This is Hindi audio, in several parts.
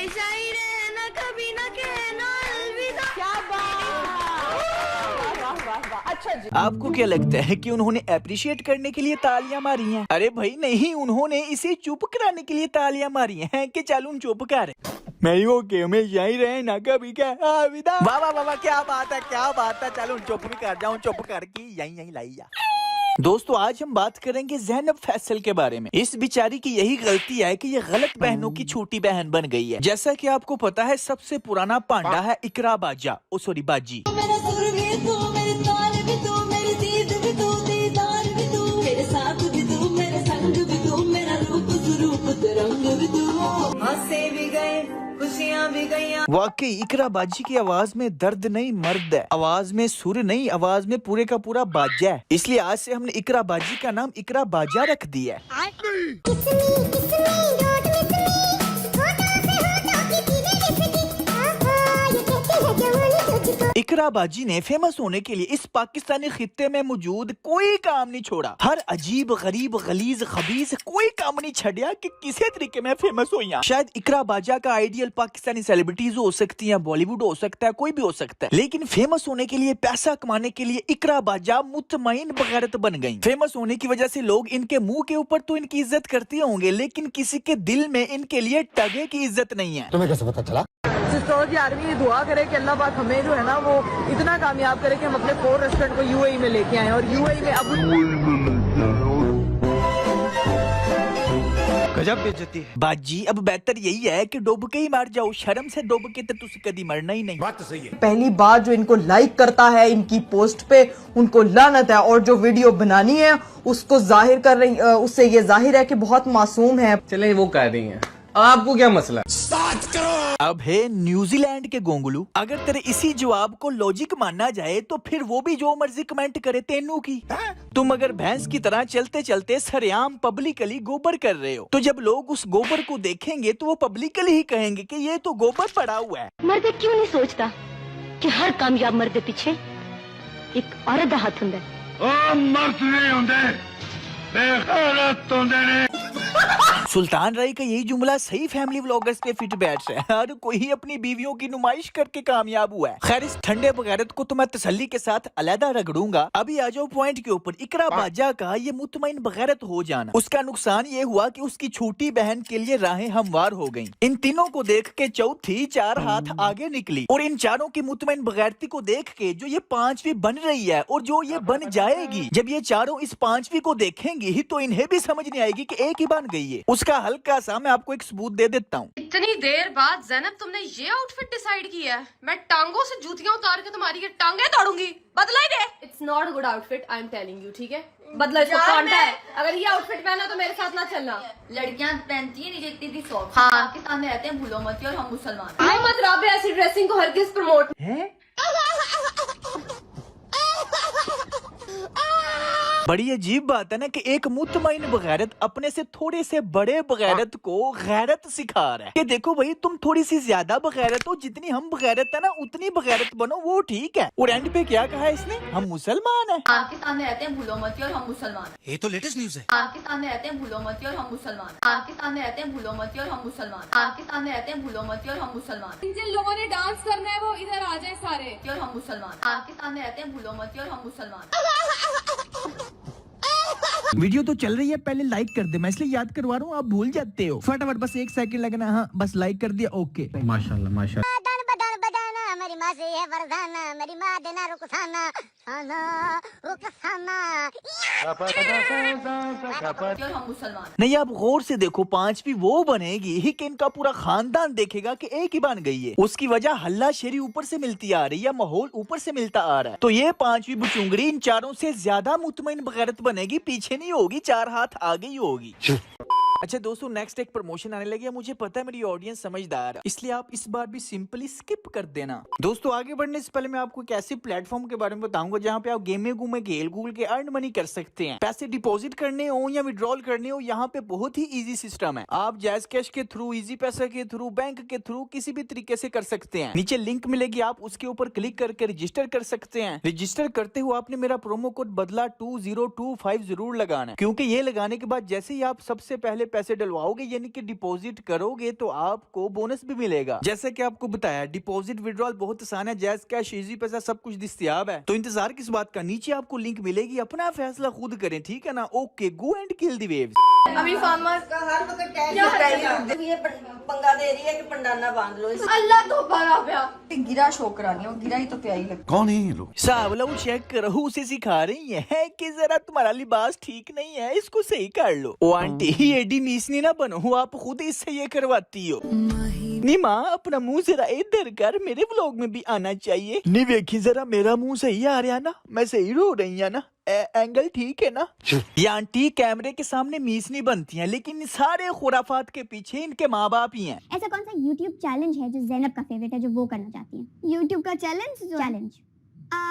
हमेशा ही रहना, कभी ना कहना अलविदा। क्या बात। अच्छा जी, आपको क्या लगता है कि उन्होंने अप्रिशिएट करने के लिए तालियां मारी हैं? अरे भाई नहीं, उन्होंने इसे चुप कराने के लिए तालियां मारी हैं कि चल चुप कर। मैं ओके में यही रहे ना कभी क्या अलविदा। वाह वाह वाह, क्या बात है, चलो चुप भी कर जाऊं, चुप करके यही लाई जा। दोस्तों आज हम बात करेंगे ज़ैनब फैसल के बारे में। इस बेचारी की यही गलती है कि ये गलत बहनों की छोटी बहन बन गई है। जैसा कि आपको पता है सबसे पुराना पांडा है इकरा बाजा, ओ सॉरी बाजी। वाकई इकरा बाजी की आवाज में दर्द नहीं मर्द है, आवाज में सुर नहीं, आवाज में पूरे का पूरा बाजा है। इसलिए आज से हमने इकरा बाजी का नाम इकरा बाजा रख दिया है। इकरा बाजी ने फेमस होने के लिए इस पाकिस्तानी खित्ते में मौजूद कोई काम नहीं छोड़ा। हर अजीब गरीब गलीज खबीज कोई काम नहीं छड़िया कि किसी तरीके में फेमस हो। यहाँ शायद इकरा बाजा का आइडियल पाकिस्तानी सेलिब्रिटीज हो सकती हैं, बॉलीवुड हो सकता है, कोई भी हो सकता है, लेकिन फेमस होने के लिए, पैसा कमाने के लिए इकरा बाजा मुतमईन बगैरत बन गई। फेमस होने की वजह से लोग इनके मुंह के ऊपर तो इनकी इज्जत करते होंगे, लेकिन किसी के दिल में इनके लिए टगे की इज्जत नहीं है। तुम्हें कैसे पता चला? सिस्टर्स आर्मी दुआ करे कि अल्लाह पाक हमें जो है ना वो इतना कामयाब करे कि हम अपने 4 रेस्टोरेंट को यूएई में लेके आए और यूएई में अब गजब बेइज्जती है बाजी। अब बेहतर यही है कि डूब के ही मर जाओ, शर्म से डूब के तो तुझे कभी मरना ही नहीं। बात तो सही है। पहली बार जो इनको लाइक करता है इनकी पोस्ट पे उनको लानत है, और जो वीडियो बनानी है उसको जाहिर कर रही, उससे ये जाहिर है कि बहुत मासूम है। चले वो कह रही हैं, आपको क्या मसला? अब है न्यूजीलैंड के गोंगलू, अगर तेरे इसी जवाब को लॉजिक मानना जाए तो फिर वो भी जो मर्जी कमेंट करे तेनू की। तुम अगर भैंस की तरह चलते चलते सरेआम पब्लिकली गोबर कर रहे हो, तो जब लोग उस गोबर को देखेंगे तो वो पब्लिकली ही कहेंगे कि ये तो गोबर पड़ा हुआ है। मर्द क्यों नहीं सोचता कि हर कामयाब मर्द पीछे एक औरत दा हाथ हुंदा है। ओ मर्द नहीं होंदे, बेगैरत होंदे ने। सुल्तान राय का यही जुमला सही फैमिली व्लॉगर्स पे फिट बैठ रहा है। हर कोई अपनी बीवियों की नुमाइश करके कामयाब हुआ है। खैर इस ठंडे बगैरत को तो मैं तसल्ली के साथ अलहदा रगड़ूंगा। अभी आ जाओ पॉइंट के ऊपर। इकरा बाजा का ये मुतमईन बगैरत हो जाना, उसका नुकसान ये हुआ कि उसकी छोटी बहन के लिए राहें हमवार हो गयी। इन तीनों को देख के चौथी 4 हाथ आगे निकली, और इन चारों की मुतमईन बगैरती को देख के जो ये 5वीं बन रही है और जो ये बन जाएगी, जब ये चारों इस 5वीं को देखेंगी ही तो इन्हें भी समझ नहीं आएगी कि एक ही बन गई है। उसका हल्का सा मैं आपको एक सबूत दे देता हूँ। इतनी देर बाद ज़ैनब तुमने ये आउटफिट डिसाइड किया है? मैं टांगों से जूतियां उतार के तुम्हारी ये टांगे तोड़ूंगी। बदला ही दे। It's not good outfit, I am telling you, ठीक है? बदला, इसको कांटा है। अगर ये आउटफिट पहना तो मेरे साथ ना चलना। लड़कियां पहनती है नहीं इतनी सॉफ्ट। हाँ। पाकिस्तान में रहते हैं भूलो मत और हम मुसलमान। मोहम्मद राबे ऐसी ड्रेसिंग को हरगिज प्रमोट है? बड़ी अजीब बात है ना कि एक मुतमईन बगैरत अपने से थोड़े से बड़े बगैरत को गैरत सिखा रहा है कि देखो भाई तुम थोड़ी सी ज्यादा बगैरत हो, जितनी हम बगैरत है ना उतनी बगैरत बनो, वो ठीक है। और एंड पे क्या कहा इसने? हम मुसलमान हैं। पाकिस्तान में रहते हैं भूलो मत और हम मुसलमान। ये तो लेटेस्ट न्यूज है। पाकिस्तान में रहते हैं भूलो मत और हम मुसलमान। पाकिस्तान में रहते हैं भूलो मत और हम मुसलमान। पाकिस्तान में रहते हैं भूलो मत और हम मुसलमान। जिन लोगों ने डांस करना है वो इधर आ जाए सारे। और हम मुसलमान। पाकिस्तान में रहते हैं भूलो मत और हम मुसलमान। वीडियो तो चल रही है, पहले लाइक कर दे, मैं इसलिए याद करवा रहा हूँ, आप भूल जाते हो। फटाफट बस 1 सेकंड लगना। हाँ बस लाइक कर दिया, ओके। माशाल्लाह माशाल्लाह। मेरी माँ से है वरदाना, मेरी माँ देना रुकसाना, साना रुकसाना। और हम मुसलमान। नहीं आप गौर से देखो, 5वीं वो बनेगी ही कि इनका पूरा खानदान देखेगा कि एक ही बन गई है। उसकी वजह हल्ला शेरी ऊपर से मिलती आ रही है, माहौल ऊपर से मिलता आ रहा है। तो ये 5वीं बुचुंगड़ी इन चारों से ज्यादा मुतमईन बगैरत बनेगी, पीछे नहीं होगी, 4 हाथ आगे ही होगी। अच्छा दोस्तों नेक्स्ट एक प्रमोशन आने लगी है, मुझे पता है मेरी ऑडियंस समझदार है, इसलिए आप इस बार भी सिंपली स्किप कर देना। दोस्तों आगे बढ़ने से पहले मैं आपको एक ऐसे प्लेटफॉर्म के बारे में बताऊंगा जहां पे आप गेम में खेल कूद के अर्न मनी कर सकते हैं। पैसे डिपॉजिट करने हो या विड्रॉल करने हो, यहाँ पे बहुत ही इजी सिस्टम है। आप जैज कैश के थ्रू, इजी पैसा के थ्रू, बैंक के थ्रू किसी भी तरीके से कर सकते हैं। नीचे लिंक मिलेगी, आप उसके ऊपर क्लिक करके रजिस्टर कर सकते हैं। रजिस्टर करते हुए आपने मेरा प्रोमो कोड बदला 2025 जरूर लगाना है, क्योंकि ये लगाने के बाद जैसे ही आप सबसे पहले पैसे डलवाओगे यानी कि डिपॉजिट करोगे तो आपको बोनस भी मिलेगा। जैसे कि आपको बताया डिपॉजिट विड्रॉल बहुत आसान है, जैज कैश इजी पैसा सब कुछ दस्तयाब है। तो इंतजार किस बात का, नीचे आपको लिंक मिलेगी, अपना फैसला खुद करें, ठीक है ना। Okay, go and kill the waves. अभी फार्मर्स का हर वक्त टैक्स ये पंगा दे रही है कि पंडाना बांध लो। अल्लाह तो बड़ा प्या गिरा शो करानी हो, गिरा ही तो प्याई लग। कौन है ये लोग? सावला चेक करो, उसे सिखा रही है कि जरा तुम्हारा लिबास ठीक नहीं है, इसको सही कर लो। ओ आंटी एडी मीसनी ना बनो, आप खुद इससे ये करवाती हो। नी माँ अपना मुंह जरा इधर कर, मेरे व्लॉग में भी आना चाहिए। नहीं देखी जरा मेरा मुंह सही आ रहा ना, मैं सही रो रही है ना, एंगल ठीक है ना। ये आंटी कैमरे के सामने मीस नहीं बनती हैं, लेकिन सारे खुराफात के पीछे इनके माँ बाप ही हैं। ऐसा कौन सा YouTube चैलेंज है जो ज़ैनब का फेवरेट है, जो वो करना चाहती है? YouTube का चैलेंज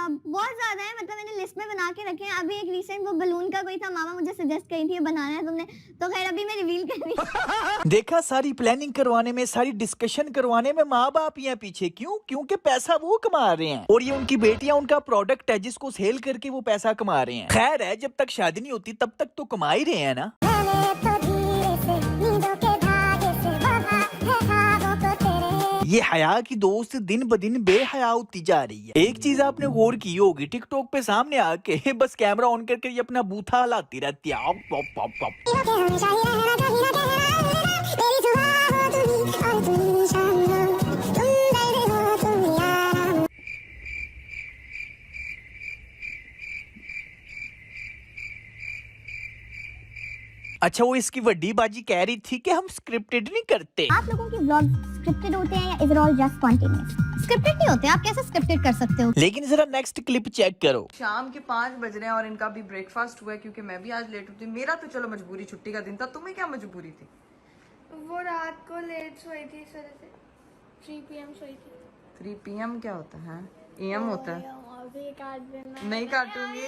बहुत ज्यादा है, मतलब मैंने लिस्ट में बना के रखे हैं। अभी एक रिसेंट वो बलून का कोई था, मामा मुझे सजेस्ट करी थी बनाना है तुमने, तो खैर अभी मैं रिवील कर रही। देखा, सारी प्लानिंग करवाने में, सारी डिस्कशन करवाने में माँ बाप ही हैं पीछे। क्यों? क्योंकि पैसा वो कमा रहे हैं और ये उनकी बेटियां उनका प्रोडक्ट है जिसको सेल करके वो पैसा कमा रहे हैं। खैर है, जब तक शादी नहीं होती तब तक तो कमा ही रहे हैं ना। ये हया की दोस्त दिन ब दिन बेहया होती जा रही है। एक चीज आपने गौर की होगी, टिकटॉक पे सामने आके बस कैमरा ऑन करके ये अपना बूथा लाती रहती है। अच्छा, वो इसकी वड्डी बाजी कह रही थी कि हम स्क्रिप्टेड नहीं करते। आप लोगों के व्लॉग स्क्रिप्टेड होते हैं या is it all just spontaneous? Scripted नहीं होते, आप कैसे स्क्रिप्टेड कर सकते हो? लेकिन जरा नेक्स्ट क्लिप चेक करो। शाम के 5 बज रहे हैं और इनका भी ब्रेकफास्ट हुआ है, क्योंकि मैं भी आज लेट उठी। मेरा तो चलो मजबूरी, छुट्टी का दिन था, तुम्हें क्या मजबूरी थी? वो रात को लेट सोई थी, इस वजह से 3 PM सोई थी। 3 PM क्या होता है? AM होता है। अभी काट देना। नहीं काटूंगी,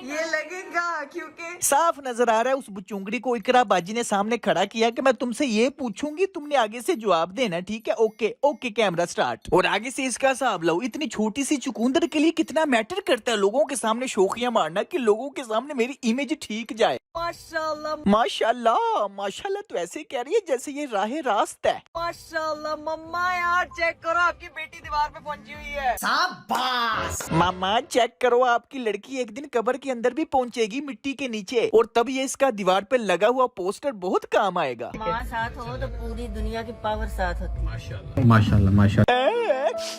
ये लगेगा, क्योंकि साफ नजर आ रहा है उस बुचुंगड़ी को इकरा बाजी ने सामने खड़ा किया कि मैं तुमसे ये पूछूंगी, तुमने आगे से जवाब देना, ठीक है? Okay okay, camera start. और आगे से इसका हिसाब लो। इतनी छोटी सी चुकंदर के लिए कितना मैटर करता है लोगों के सामने शोखियां मारना, कि लोगों के सामने मेरी इमेज ठीक जाए। माशाल्लाह माशाल्लाह माशाल्लाह, तो ऐसे कह रही है जैसे ये राह रास्त है। माशाल्लाह मम्मा, यार चेक करो, आपकी बेटी दीवार पे पहुंची हुई है। शाबाश मामा, चेक करो, आपकी लड़की एक दिन कब्र के अंदर भी पहुंचेगी मिट्टी के नीचे, और तब ये इसका दीवार पे लगा हुआ पोस्टर बहुत काम आएगा। माँ साथ हो तो पूरी दुनिया की पावर साथ होती है। माशाल्लाह माशाल्लाह।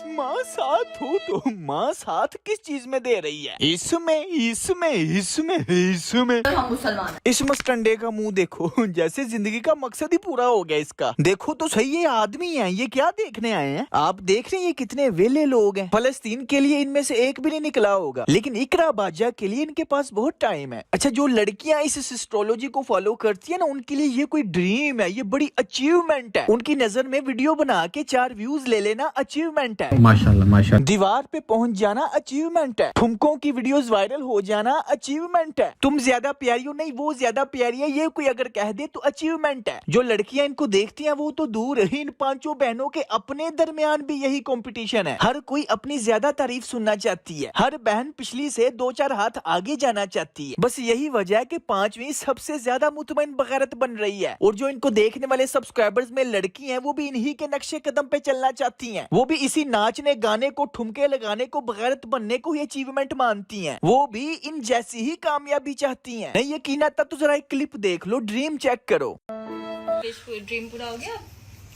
माँ साथ हो तो माँ साथ किस चीज में दे रही है? इसमें इसमें इसमें इसमें हम मुसलमान हैं। इस मस्टंडे का मुंह देखो, जैसे जिंदगी का मकसद ही पूरा हो गया इसका। देखो तो सही, ये आदमी हैं, ये क्या देखने आए हैं? आप देख रहे हैं ये कितने वेले लोग हैं। फलस्तीन के लिए इनमें से एक भी नहीं निकला होगा, लेकिन इकरा बाजा के लिए इनके पास बहुत टाइम है। अच्छा, जो लड़कियां इस एस्ट्रोलॉजी को फॉलो करती है ना, उनके लिए ये कोई ड्रीम है, ये बड़ी अचीवमेंट है। उनकी नजर में वीडियो बना के 4 व्यूज ले लेना अचीवमेंट है। माशाल्लाह माशाल्लाह। दीवार पे पहुंच जाना अचीवमेंट है। ठुमकों की वीडियोस वायरल हो जाना अचीवमेंट है। तुम ज्यादा प्यारी हो, नहीं वो ज्यादा प्यारी है, ये कोई अगर कह दे तो अचीवमेंट है। जो लड़कियां इनको देखती हैं वो तो दूर, इन 5 बहनों के अपने दरमियान भी यही कंपटीशन है। हर कोई अपनी ज्यादा तारीफ सुनना चाहती है, हर बहन पिछली से 2-4 हाथ आगे जाना चाहती है। बस यही वजह है कि 5वीं सबसे ज्यादा मुतमईन बगैरत बन रही है। और जो इनको देखने वाले सब्सक्राइबर्स में लड़की हैं, वो भी इन्हीं के नक्शे कदम पे चलना चाहती हैं। वो भी इसी नाचने गाने को, ठुमके लगाने को, बगैरत बनने को ही अचीवमेंट मानती हैं। वो भी इन जैसी ही कामयाबी चाहती हैं। नहीं यकीन आता तो जरा एक क्लिप देख लो, ड्रीम चेक करो। ड्रीम पूरा हो गया,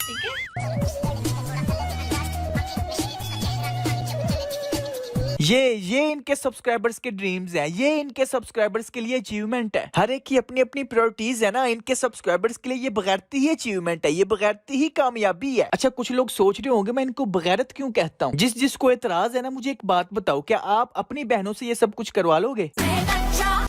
ठीक है। ये इनके सब्सक्राइबर्स के ड्रीम्स हैं, ये इनके सब्सक्राइबर्स के लिए अचीवमेंट है। हर एक की अपनी अपनी प्रायोरिटीज है ना। इनके सब्सक्राइबर्स के लिए ये बगैरती ही अचीवमेंट है, ये बगैरती ही कामयाबी है। अच्छा, कुछ लोग सोच रहे होंगे मैं इनको बगैरत क्यों कहता हूँ। जिसको एतराज है ना, मुझे एक बात बताओ, क्या आप अपनी बहनों से ये सब कुछ करवा लोगे?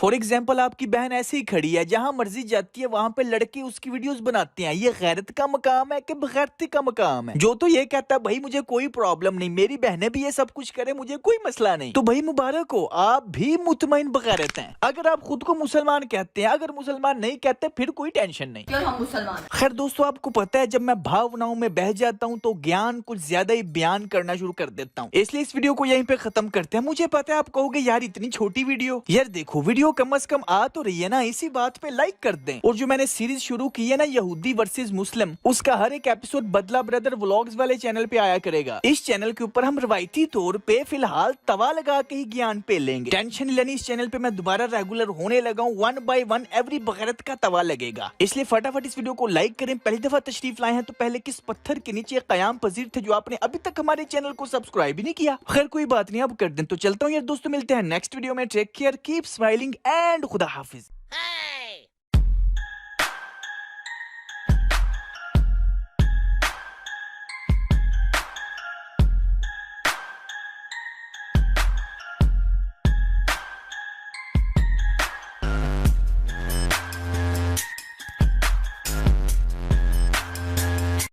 फॉर एग्जाम्पल, आपकी बहन ऐसे ही खड़ी है, जहाँ मर्जी जाती है वहाँ पे लड़के उसकी वीडियोस बनाते हैं। ये गैरत का मकाम है कि बगैरती का मकाम है? जो तो ये कहता है भाई मुझे कोई प्रॉब्लम नहीं, मेरी बहनें भी ये सब कुछ करे, मुझे कोई मसला नहीं, तो भाई मुबारक हो, आप भी मुतमईन बगैरत हैं। अगर आप खुद को मुसलमान कहते हैं, अगर मुसलमान नहीं कहते फिर कोई टेंशन नहीं। हम मुसलमान हैं। खैर दोस्तों, आपको पता है जब मैं भावनाओं में बह जाता हूँ तो ज्ञान कुछ ज्यादा ही बयान करना शुरू कर देता हूँ। इसलिए इस वीडियो को यहीं पे खत्म करते हैं। मुझे पता है आप कहोगे यार इतनी छोटी वीडियो। यार देखो, वीडियो कम से कम आ तो रही है ना, इसी बात पे लाइक कर दें। और जो मैंने सीरीज शुरू की है ना यहूदी वर्सेस मुस्लिम, उसका हर एक एपिसोड बदला ब्रदर व्लॉग्स वाले चैनल पे आया करेगा। इस चैनल के ऊपर हम रवायती तौर पे फिलहाल तवा लगा के ही ज्ञान पे लेंगे। टेंशन लेनी, इस चैनल पे मैं दोबारा रेगुलर होने लगा हूँ। 1 by 1 एवरी बगैरत का तवा लगेगा। इसलिए फटाफट इस वीडियो को लाइक करें। पहली दफा तशरीफ लाए हैं तो पहले किस पत्थर के नीचे कयाम पजीर थे जो आपने अभी तक हमारे चैनल को सब्सक्राइब ही नहीं किया। खैर कोई बात नहीं, अब कर दें। तो चलता हूँ यार दोस्तों, मिलते हैं नेक्स्ट वीडियो में। Take care, keep smiling and खुदा हाफिज।